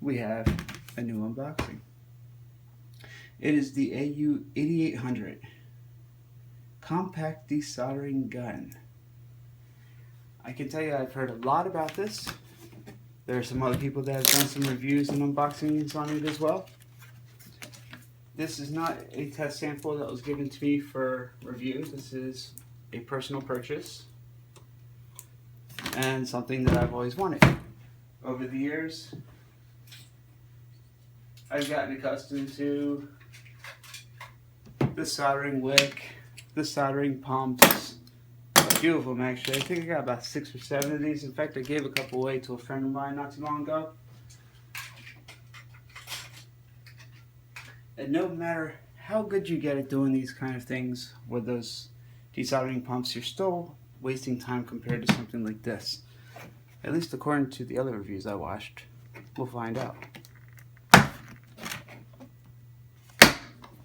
we have a new unboxing. It is the Aoyue 8800 Compact De-Soldering Gun. I can tell you I've heard a lot about this. There are some other people that have done some reviews and unboxings on it as well. This is not a test sample that was given to me for review. This is a personal purchase and something that I've always wanted. Over the years, I've gotten accustomed to the soldering wick, the soldering pumps, a few of them actually. I think I got about 6 or 7 of these. In fact, I gave a couple away to a friend of mine not too long ago. And no matter how good you get at doing these kind of things with those desoldering pumps, you're still wasting time compared to something like this. At least according to the other reviews I watched. We'll find out.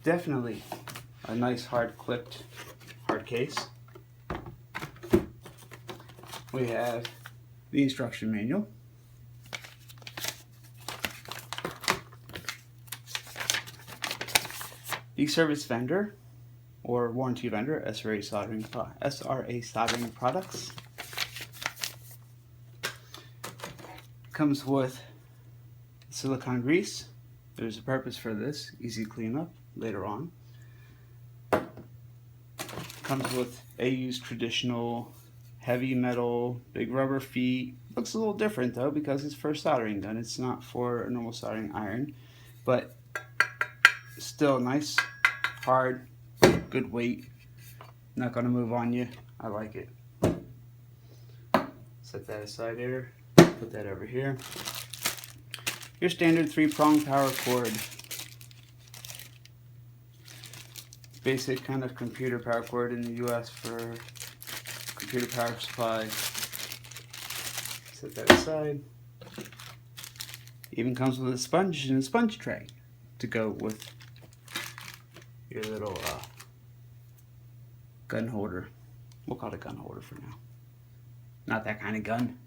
Definitely a nice hard clipped hard case. We have the instruction manual. The service vendor or warranty vendor, SRA-Soldering products. Comes with silicone grease. There's a purpose for this, easy cleanup later on. Comes with Aoyue's traditional heavy metal, big rubber feet. Looks a little different though because it's for a soldering gun. It's not for a normal soldering iron, but still nice, hard, good weight. Not gonna move on you. I like it. Set that aside here. Put that over here. Your standard 3-prong power cord. Basic kind of computer power cord in the US for computer power supply. Set that aside. Even comes with a sponge and a sponge tray to go with your little gun holder. We'll call it a gun holder for now. Not that kind of gun,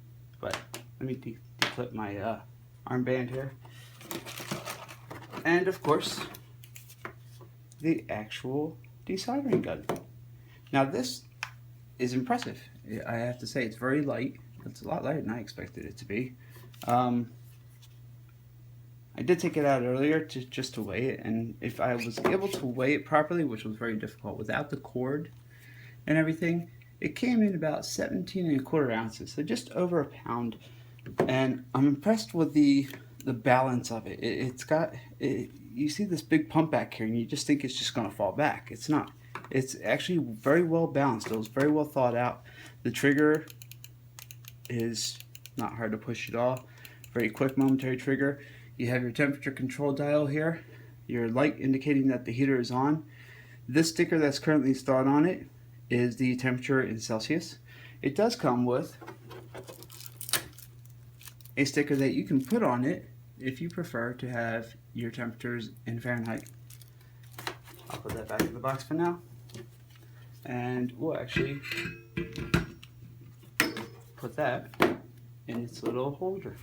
but let me declip my armband here. And of course, the actual desoldering gun. Now this is impressive. I have to say it's very light. It's a lot lighter than I expected it to be. I did take it out earlier just to weigh it, and if I was able to weigh it properly, which was very difficult without the cord and everything, it came in about 17¼ ounces, so just over a pound. And I'm impressed with the balance of it. You see this big pump back here, and you just think it's just going to fall back. It's not. It's actually very well balanced. It was very well thought out. The trigger is not hard to push at all. Very quick momentary trigger. You have your temperature control dial here. Your light indicating that the heater is on. This sticker that's currently installed on it is the temperature in Celsius. It does come with a sticker that you can put on it if you prefer to have your temperatures in Fahrenheit. I'll put that back in the box for now, and we'll actually put that in its little holder.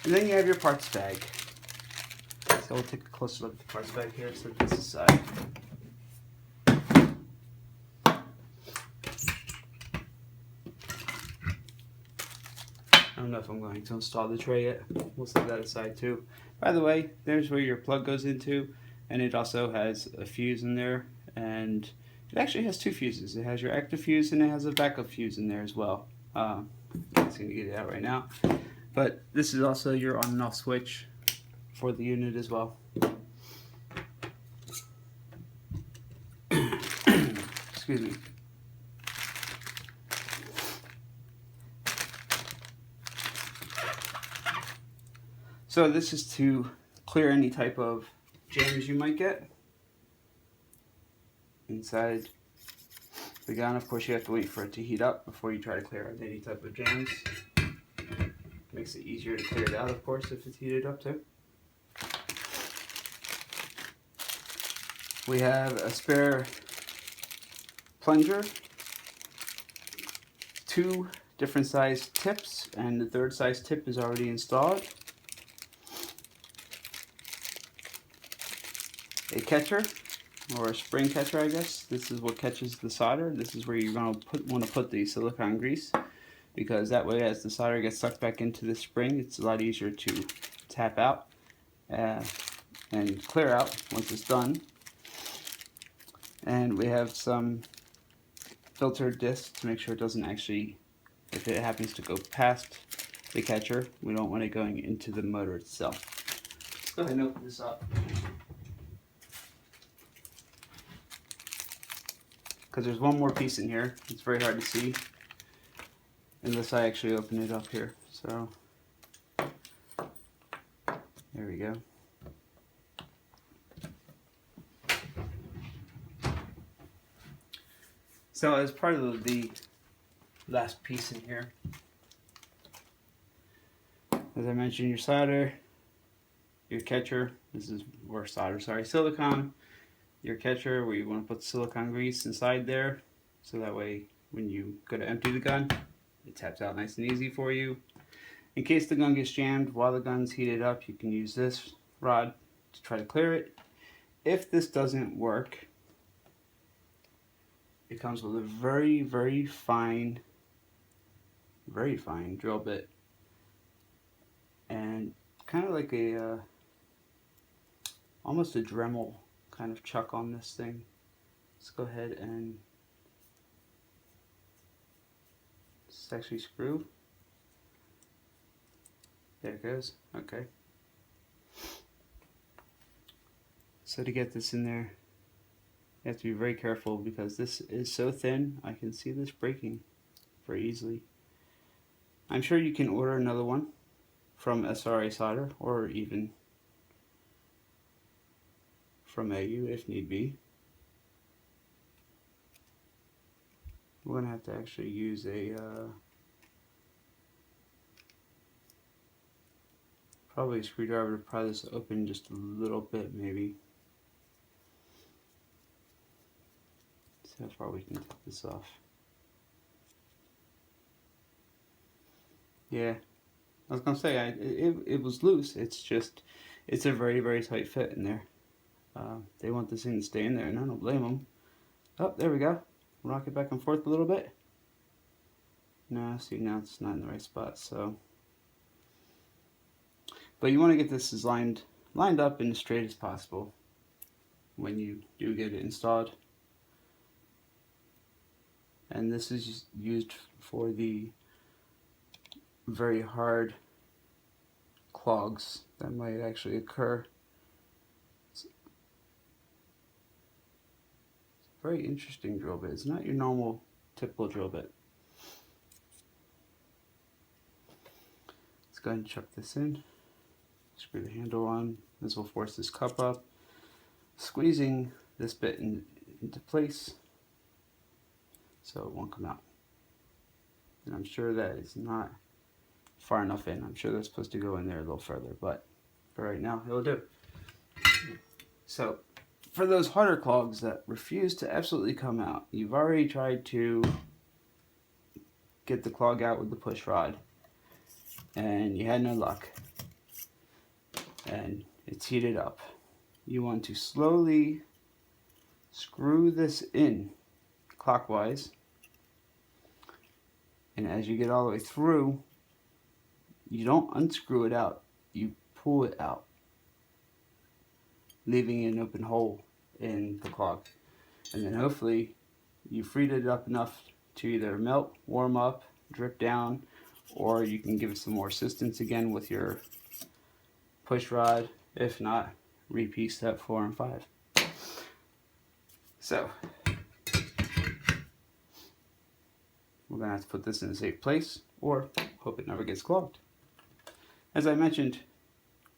And then you have your parts bag. So we'll take a closer look at the parts bag here. Set this aside. I don't know if I'm going to install the tray yet. We'll set that aside too. By the way, there's where your plug goes into, and it also has a fuse in there, and it actually has 2 fuses. It has your active fuse and it has a backup fuse in there as well. I'm just going to get it out right now. But this is also your on and off switch for the unit as well. Excuse me. So this is to clear any type of jams you might get inside the gun. Of course, you have to wait for it to heat up before you try to clear out any type of jams. Makes it easier to clear it out, of course, if it's heated up too. We have a spare plunger, 2 different size tips, and the 3rd size tip is already installed. a catcher, or a spring catcher, I guess. This is what catches the solder. This is where you're going to want to put the silicone grease, because that way as the solder gets sucked back into the spring, it's a lot easier to tap out and clear out once it's done. And we have some filter discs to make sure it doesn't actually, if it happens to go past the catcher, we don't want it going into the motor itself. Let's go ahead and open this up, because there's one more piece in here. It's very hard to see unless I actually open it up here. So there we go. So as part of the last piece in here, as I mentioned, your solder, your catcher, this is, or solder, sorry, silicone, your catcher where you want to put silicone grease inside there, so that way when you go to empty the gun, it taps out nice and easy for you. In case the gun gets jammed while the gun's heated up, you can use this rod to try to clear it. If this doesn't work, it comes with a very, very fine drill bit, and kind of like a almost a Dremel kind of chuck on this thing. Let's go ahead and actually screw. There it goes. Okay. So to get this in there, you have to be very careful, because this is so thin. I can see this breaking very easily. I'm sure you can order another one from SRA-Solder, or even from Aoyue if need be. We're going to have to actually use a probably a screwdriver to pry this open just a little bit, maybe. See how far we can take this off. Yeah, I was going to say, it was loose. It's just, it's a very, very tight fit in there. They want this thing to stay in there, and I don't blame them. Oh, there we go. Rock it back and forth a little bit. No, see, now it's not in the right spot, so. But you want to get this as lined up and as straight as possible when you do get it installed. And this is used for the very hard clogs that might actually occur. It's a very interesting drill bit. It's not your normal typical drill bit. Let's go ahead and chuck this in. Screw the handle on. This will force this cup up, squeezing this bit into place so it won't come out. And I'm sure that is not far enough in. I'm sure that's supposed to go in there a little further, but for right now it'll do. So for those harder clogs that refuse to absolutely come out, you've already tried to get the clog out with the push rod and you had no luck, and it's heated up. You want to slowly screw this in clockwise, and as you get all the way through, you don't unscrew it out, you pull it out, leaving an open hole in the clog. And then hopefully you freed it up enough to either melt, warm up, drip down, or you can give it some more assistance again with your push rod. If not, repeat step 4 and 5. So we're going to have to put this in a safe place, or hope it never gets clogged. As I mentioned,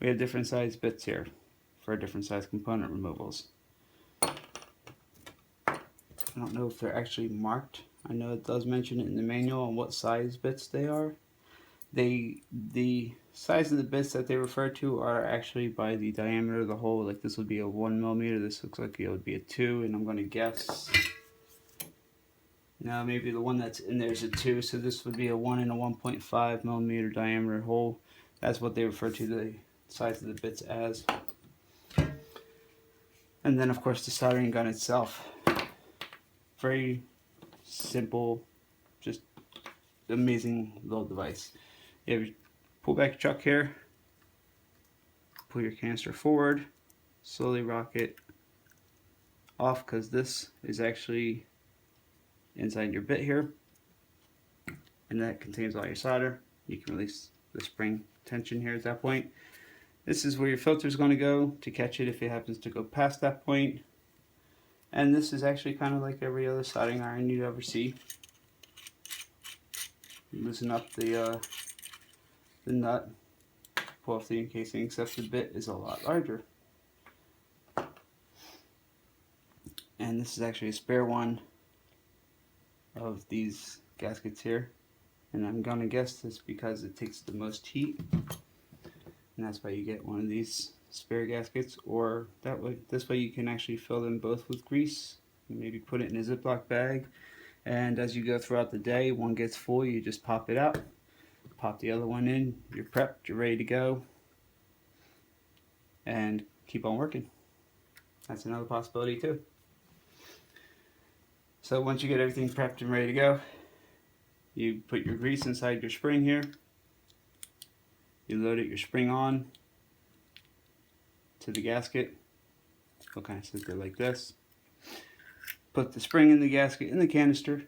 we have different size bits here for different size component removals. I don't know if they're actually marked. I know it does mention it in the manual on what size bits they are. The size of the bits that they refer to are actually by the diameter of the hole. Like this would be a 1 millimeter. This looks like it would be a 2, and I'm going to guess. Now maybe the one that's in there is a 2, so this would be a 1 and a 1.5 millimeter diameter hole. That's what they refer to the size of the bits as. And then of course the soldering gun itself. Very simple, just amazing little device. You pull back your chuck here, pull your canister forward, slowly rock it off because this is actually inside your bit here, and that contains all your solder. You can release the spring tension here at that point. This is where your filter is going to go to catch it if it happens to go past that point. And this is actually kind of like every other soldering iron you'd ever see. Loosen up the nut, pull off the encasing, except the bit is a lot larger. And this is actually a spare one of these gaskets here. And I'm gonna guess this because it takes the most heat. And that's why you get one of these spare gaskets, or this way you can actually fill them both with grease. Maybe put it in a Ziploc bag, and as you go throughout the day, one gets full, you just pop it out, pop the other one in, you're prepped, you're ready to go, and keep on working. That's another possibility too. So once you get everything prepped and ready to go, you put your grease inside your spring here. You load your spring on to the gasket. It'll kind of sit there like this. Put the spring in the gasket in the canister.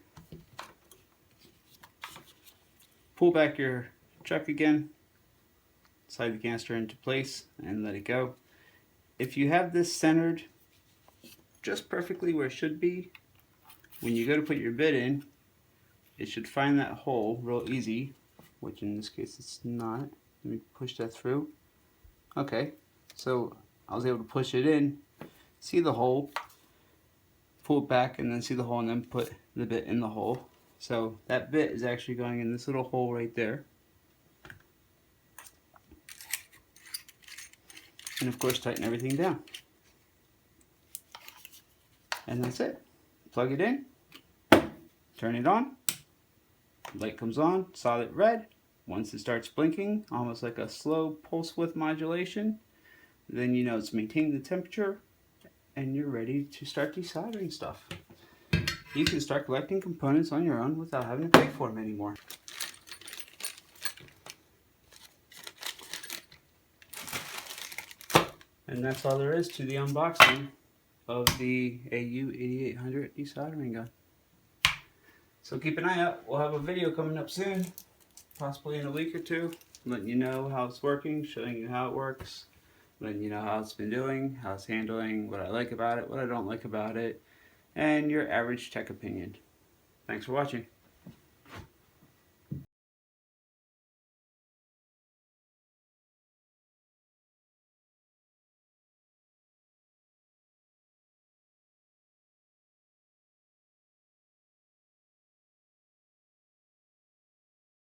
Pull back your chuck again. Slide the canister into place and let it go. If you have this centered just perfectly where it should be, when you go to put your bit in, it should find that hole real easy, which in this case it's not. Let me push that through. Okay, so I was able to push it in, see the hole, pull it back, and then see the hole, and then put the bit in the hole. So that bit is actually going in this little hole right there. And of course tighten everything down. And that's it. Plug it in, turn it on, light comes on, solid red. Once it starts blinking, almost like a slow pulse width modulation, then you know it's maintaining the temperature and you're ready to start desoldering stuff. You can start collecting components on your own without having to pay for them anymore. And that's all there is to the unboxing of the Aoyue 8800 desoldering gun. So keep an eye out. We'll have a video coming up soon, possibly in a week or two, letting you know how it's working, showing you how it works, letting you know how it's been doing, how it's handling, what I like about it, what I don't like about it, and your average tech opinion. Thanks for watching.